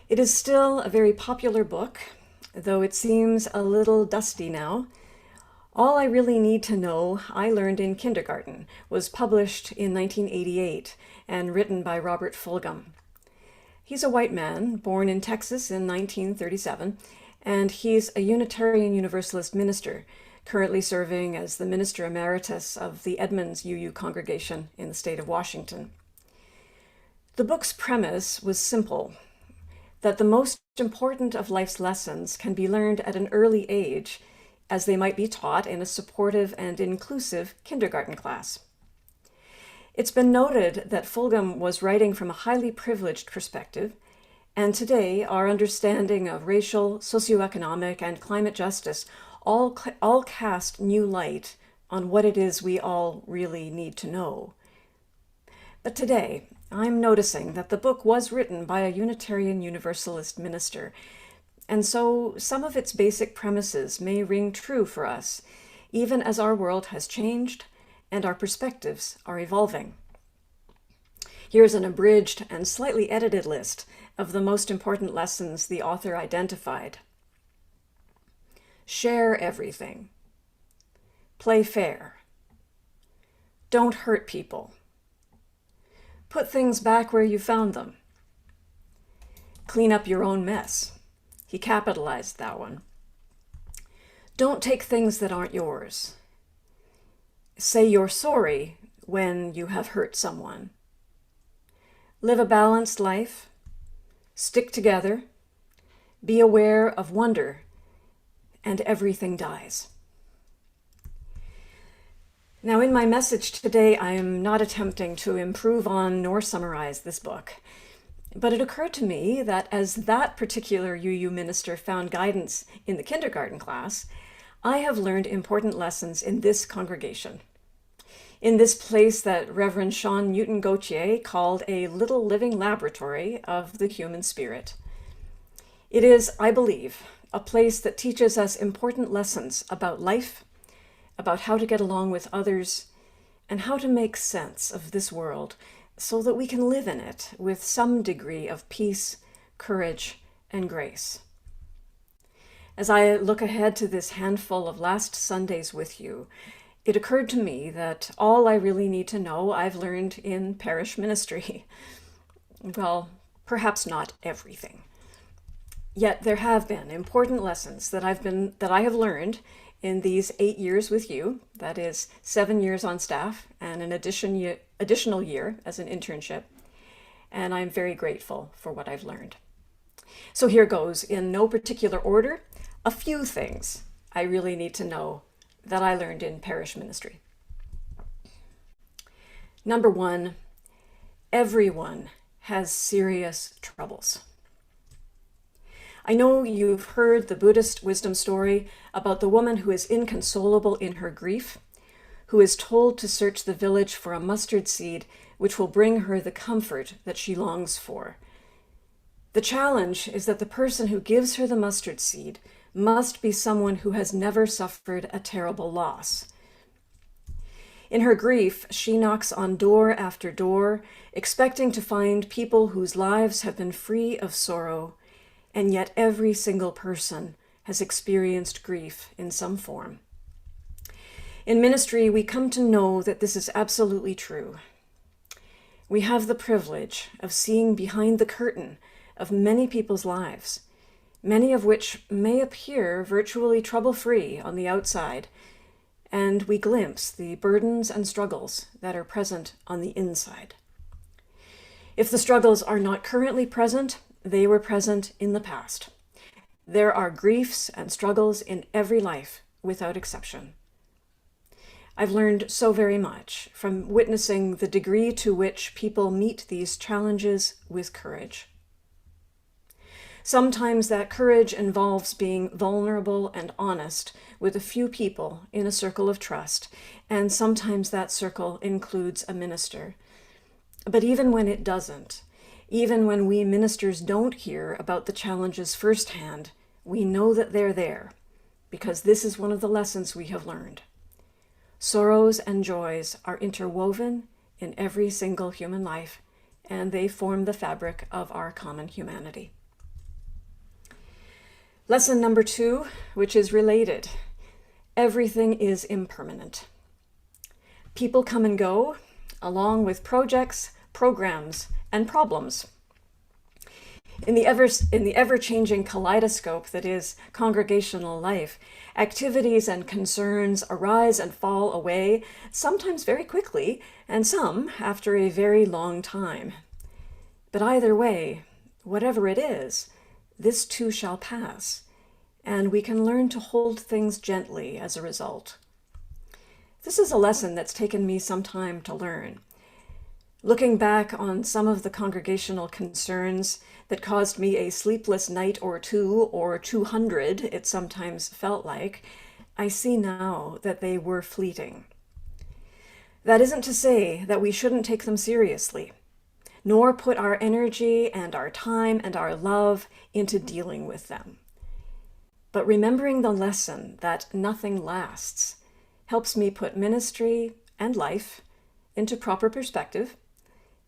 It is still a very popular book, though it seems a little dusty now. All I Really Need to Know I Learned in Kindergarten was published in 1988 and written by Robert Fulghum. He's a white man born in Texas in 1937, and he's a Unitarian Universalist minister, currently serving as the Minister Emeritus of the Edmonds UU congregation in the state of Washington. The book's premise was simple, that the most important of life's lessons can be learned at an early age, as they might be taught in a supportive and inclusive kindergarten class. It's been noted that Fulghum was writing from a highly privileged perspective, and today our understanding of racial, socioeconomic, and climate justice all cast new light on what it is we all really need to know. But today, I'm noticing that the book was written by a Unitarian Universalist minister, and so some of its basic premises may ring true for us, even as our world has changed and our perspectives are evolving. Here's an abridged and slightly edited list of the most important lessons the author identified. Share everything. Play fair. Don't hurt people. Put things back where you found them. Clean up your own mess. He capitalized that one. Don't take things that aren't yours. Say you're sorry when you have hurt someone. Live a balanced life. Stick together. Be aware of wonder, and everything dies. Now, in my message today, I am not attempting to improve on nor summarize this book. But it occurred to me that as that particular UU minister found guidance in the kindergarten class, I have learned important lessons in this congregation. In this place that Reverend Sean Newton Gauthier called a little living laboratory of the human spirit. It is, I believe, a place that teaches us important lessons about life, about how to get along with others, and how to make sense of this world so that we can live in it with some degree of peace, courage, and grace. As I look ahead to this handful of last Sundays with you, it occurred to me that all I really need to know I've learned in parish ministry. Well, perhaps not everything. Yet there have been important lessons that I have learned in these 8 years with you, that is 7 years on staff and an additional year as an internship, and I'm very grateful for what I've learned. So here goes, in no particular order, a few things I really need to know that I learned in parish ministry. Number 1, everyone has serious troubles. I know you've heard the Buddhist wisdom story about the woman who is inconsolable in her grief, who is told to search the village for a mustard seed which will bring her the comfort that she longs for. The challenge is that the person who gives her the mustard seed must be someone who has never suffered a terrible loss. In her grief, she knocks on door after door, expecting to find people whose lives have been free of sorrow, and yet every single person has experienced grief in some form. In ministry, we come to know that this is absolutely true. We have the privilege of seeing behind the curtain of many people's lives, many of which may appear virtually trouble-free on the outside, and we glimpse the burdens and struggles that are present on the inside. If the struggles are not currently present, they were present in the past. There are griefs and struggles in every life, without exception. I've learned so very much from witnessing the degree to which people meet these challenges with courage. Sometimes that courage involves being vulnerable and honest with a few people in a circle of trust, and sometimes that circle includes a minister. But even when it doesn't, even when we ministers don't hear about the challenges firsthand, we know that they're there, because this is one of the lessons we have learned. Sorrows and joys are interwoven in every single human life, and they form the fabric of our common humanity. Lesson number 2, which is related. Everything is impermanent. People come and go, along with projects, programs, and problems. In the ever-changing kaleidoscope that is congregational life, activities and concerns arise and fall away, sometimes very quickly, and some after a very long time. But either way, whatever it is, this too shall pass, and we can learn to hold things gently as a result. This is a lesson that's taken me some time to learn. Looking back on some of the congregational concerns that caused me a sleepless night or two, or 200, it sometimes felt like, I see now that they were fleeting. That isn't to say that we shouldn't take them seriously, nor put our energy and our time and our love into dealing with them. But remembering the lesson that nothing lasts helps me put ministry and life into proper perspective,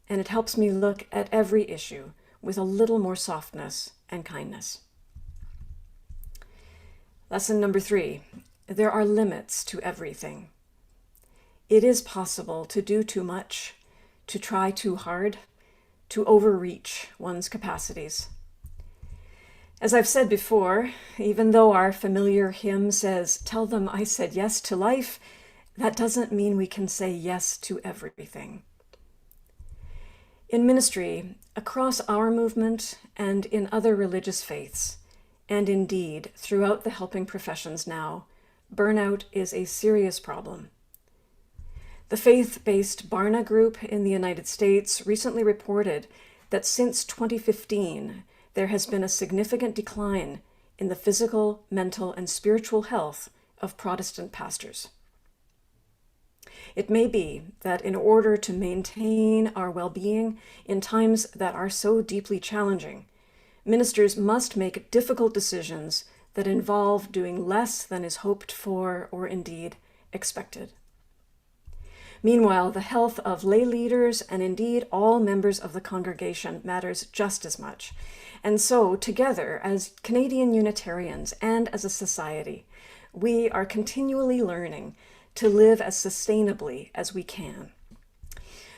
and it helps me look at every issue with a little more softness and kindness. Lesson number 3, there are limits to everything. It is possible to do too much, to try too hard, to overreach one's capacities. As I've said before, even though our familiar hymn says, "Tell them I said yes to life," that doesn't mean we can say yes to everything. In ministry, across our movement and in other religious faiths, and indeed throughout the helping professions now, burnout is a serious problem. The faith-based Barna Group in the United States recently reported that since 2015, there has been a significant decline in the physical, mental, and spiritual health of Protestant pastors. It may be that in order to maintain our well-being in times that are so deeply challenging, ministers must make difficult decisions that involve doing less than is hoped for or indeed expected. Meanwhile, the health of lay leaders and indeed all members of the congregation matters just as much. And so, together, as Canadian Unitarians and as a society, we are continually learning to live as sustainably as we can.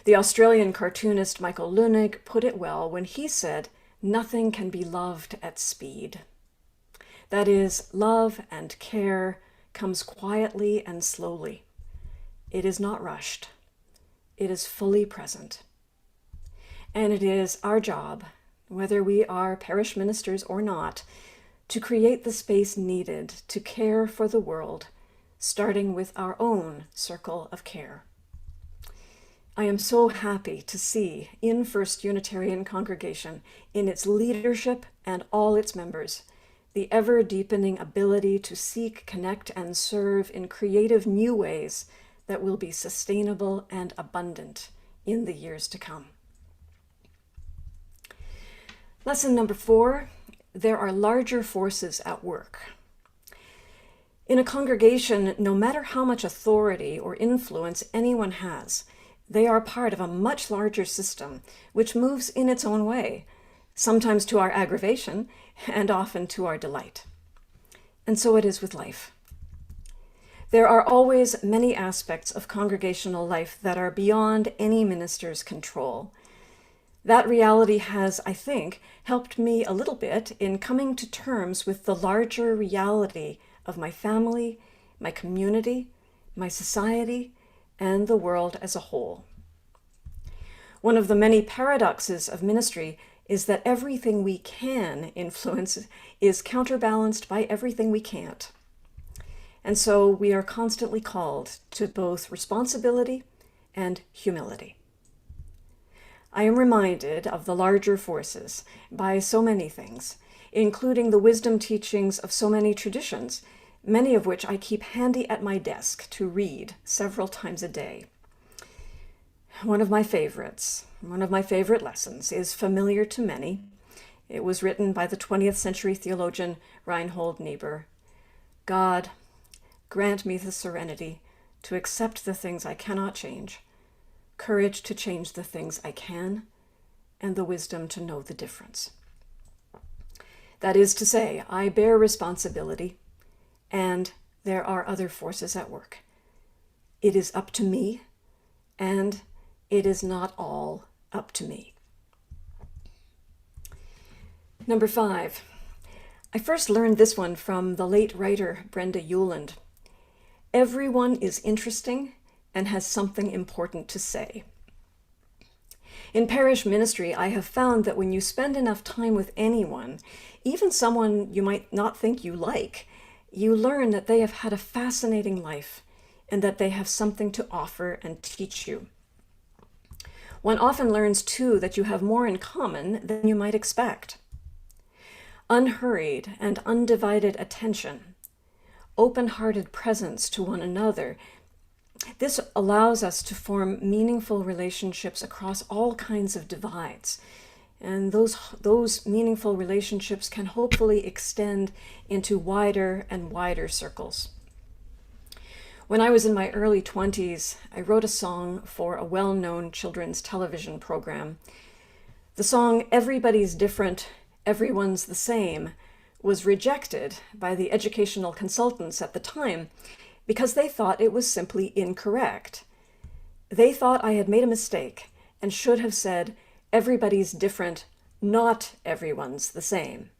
The Australian cartoonist Michael Leunig put it well when he said, "Nothing can be loved at speed." That is, love and care comes quietly and slowly. It is not rushed. It is fully present. And it is our job, whether we are parish ministers or not, to create the space needed to care for the world, starting with our own circle of care. I am so happy to see in First Unitarian Congregation, in its leadership and all its members, the ever-deepening ability to seek, connect, and serve in creative new ways that will be sustainable and abundant in the years to come. Lesson number 4, there are larger forces at work. In a congregation, no matter how much authority or influence anyone has, they are part of a much larger system which moves in its own way, sometimes to our aggravation and often to our delight. And so it is with life. There are always many aspects of congregational life that are beyond any minister's control. That reality has, I think, helped me a little bit in coming to terms with the larger reality of my family, my community, my society, and the world as a whole. One of the many paradoxes of ministry is that everything we can influence is counterbalanced by everything we can't. And so we are constantly called to both responsibility and humility. I am reminded of the larger forces by so many things, including the wisdom teachings of so many traditions, many of which I keep handy at my desk to read several times a day. One of my favorite lessons is familiar to many. It was written by the 20th century theologian Reinhold Niebuhr. God, grant me the serenity to accept the things I cannot change, courage to change the things I can, and the wisdom to know the difference. That is to say, I bear responsibility, and there are other forces at work. It is up to me, and it is not all up to me. Number 5. I first learned this one from the late writer Brenda Euland. Everyone is interesting and has something important to say. In parish ministry, I have found that when you spend enough time with anyone, even someone you might not think you like, you learn that they have had a fascinating life and that they have something to offer and teach you. One often learns, too, that you have more in common than you might expect. Unhurried and undivided attention, open-hearted presence to one another, this allows us to form meaningful relationships across all kinds of divides. And those meaningful relationships can hopefully extend into wider and wider circles. When I was in my early 20s, I wrote a song for a well-known children's television program. The song "Everybody's Different, Everyone's the Same" was rejected by the educational consultants at the time because they thought it was simply incorrect. They thought I had made a mistake and should have said, "Everybody's different, not everyone's the same."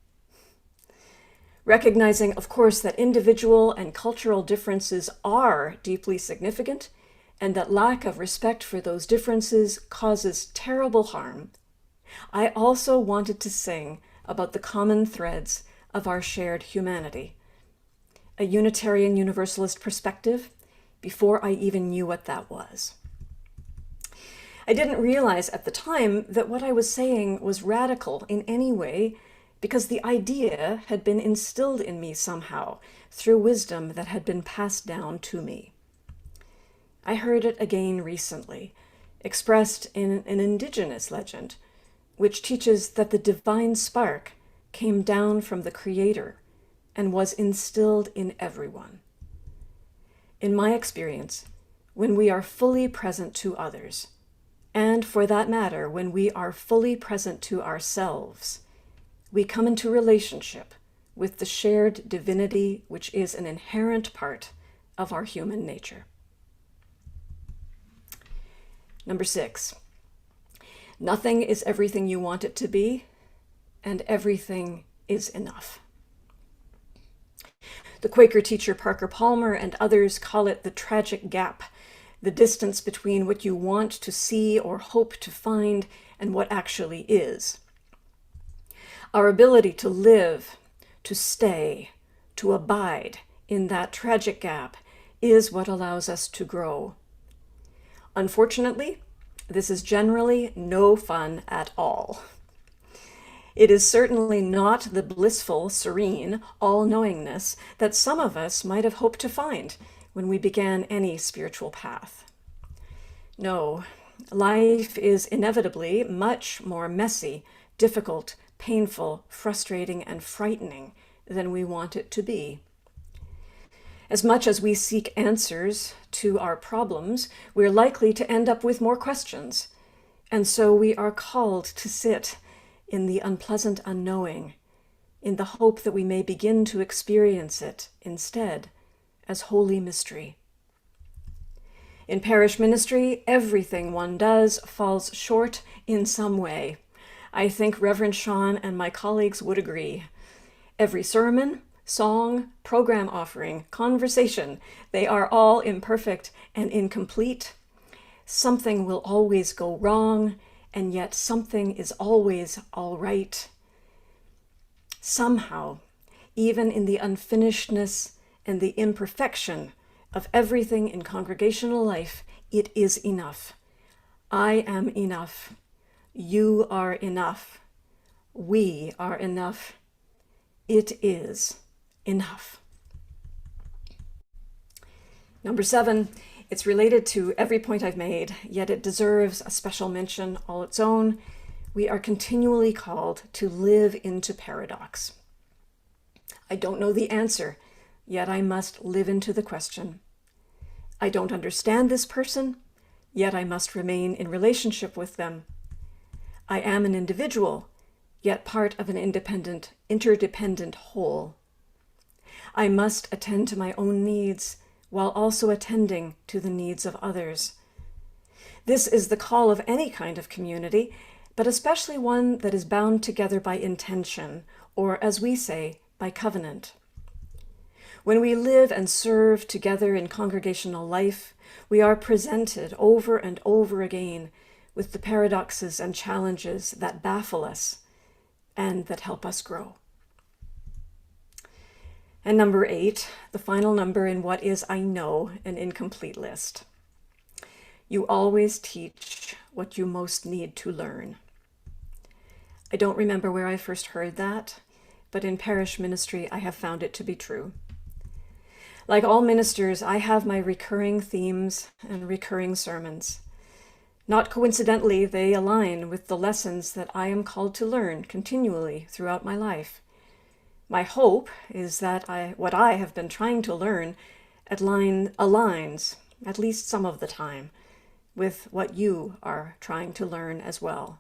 Recognizing, of course, that individual and cultural differences are deeply significant and that lack of respect for those differences causes terrible harm, I also wanted to sing about the common threads of our shared humanity. A Unitarian Universalist perspective before I even knew what that was. I didn't realize at the time that what I was saying was radical in any way because the idea had been instilled in me somehow through wisdom that had been passed down to me. I heard it again recently, expressed in an indigenous legend, which teaches that the divine spark came down from the Creator and was instilled in everyone. In my experience, when we are fully present to others, and for that matter, when we are fully present to ourselves, we come into relationship with the shared divinity which is an inherent part of our human nature. Number 6. Nothing is everything you want it to be, and everything is enough. The Quaker teacher Parker Palmer and others call it the tragic gap, the distance between what you want to see or hope to find and what actually is. Our ability to live, to stay, to abide in that tragic gap is what allows us to grow. Unfortunately, this is generally no fun at all. It is certainly not the blissful, serene, all-knowingness that some of us might have hoped to find when we began any spiritual path. No, life is inevitably much more messy, difficult, painful, frustrating, and frightening than we want it to be. As much as we seek answers to our problems, we're likely to end up with more questions, and so we are called to sit in the unpleasant unknowing, in the hope that we may begin to experience it instead as holy mystery. In parish ministry, everything one does falls short in some way. I think Reverend Sean and my colleagues would agree. Every sermon, song, program offering, conversation, they are all imperfect and incomplete. Something will always go wrong, and yet something is always all right. Somehow, even in the unfinishedness and the imperfection of everything in congregational life, it is enough. I am enough. You are enough. We are enough. It is enough. Number 7, it's related to every point I've made, yet it deserves a special mention all its own. We are continually called to live into paradox. I don't know the answer, yet I must live into the question. I don't understand this person, yet I must remain in relationship with them. I am an individual, yet part of an interdependent whole. I must attend to my own needs while also attending to the needs of others. This is the call of any kind of community, but especially one that is bound together by intention, or as we say, by covenant. When we live and serve together in congregational life, we are presented over and over again with the paradoxes and challenges that baffle us and that help us grow. And number 8, the final number in what is, I know, an incomplete list. You always teach what you most need to learn. I don't remember where I first heard that, but in parish ministry, I have found it to be true. Like all ministers, I have my recurring themes and recurring sermons. Not coincidentally, they align with the lessons that I am called to learn continually throughout my life. My hope is that what I have been trying to learn aligns, at least some of the time, with what you are trying to learn as well.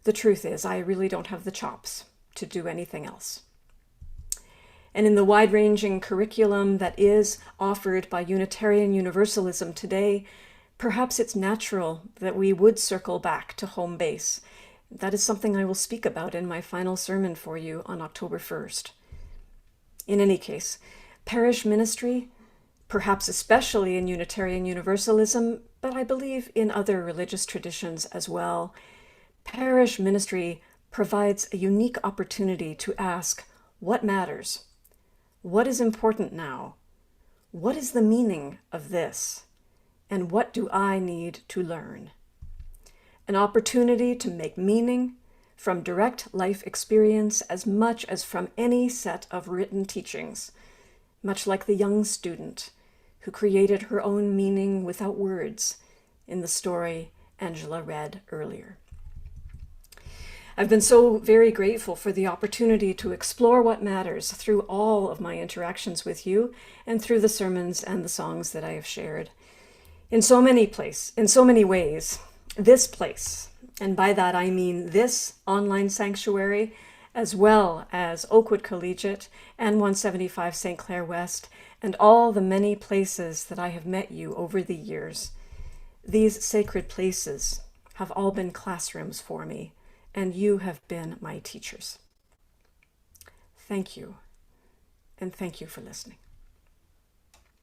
The truth is, I really don't have the chops to do anything else. And in the wide-ranging curriculum that is offered by Unitarian Universalism today, perhaps it's natural that we would circle back to home base. That is something I will speak about in my final sermon for you on October 1st. In any case, parish ministry, perhaps especially in Unitarian Universalism, but I believe in other religious traditions as well, parish ministry provides a unique opportunity to ask, what matters? What is important now? What is the meaning of this? And what do I need to learn? An opportunity to make meaning from direct life experience as much as from any set of written teachings, much like the young student who created her own meaning without words in the story Angela read earlier. I've been so very grateful for the opportunity to explore what matters through all of my interactions with you and through the sermons and the songs that I have shared. In so many ways, this place, and by that I mean this online sanctuary, as well as Oakwood Collegiate and 175 St. Clair West, and all the many places that I have met you over the years. These sacred places have all been classrooms for me, and you have been my teachers. Thank you, and thank you for listening.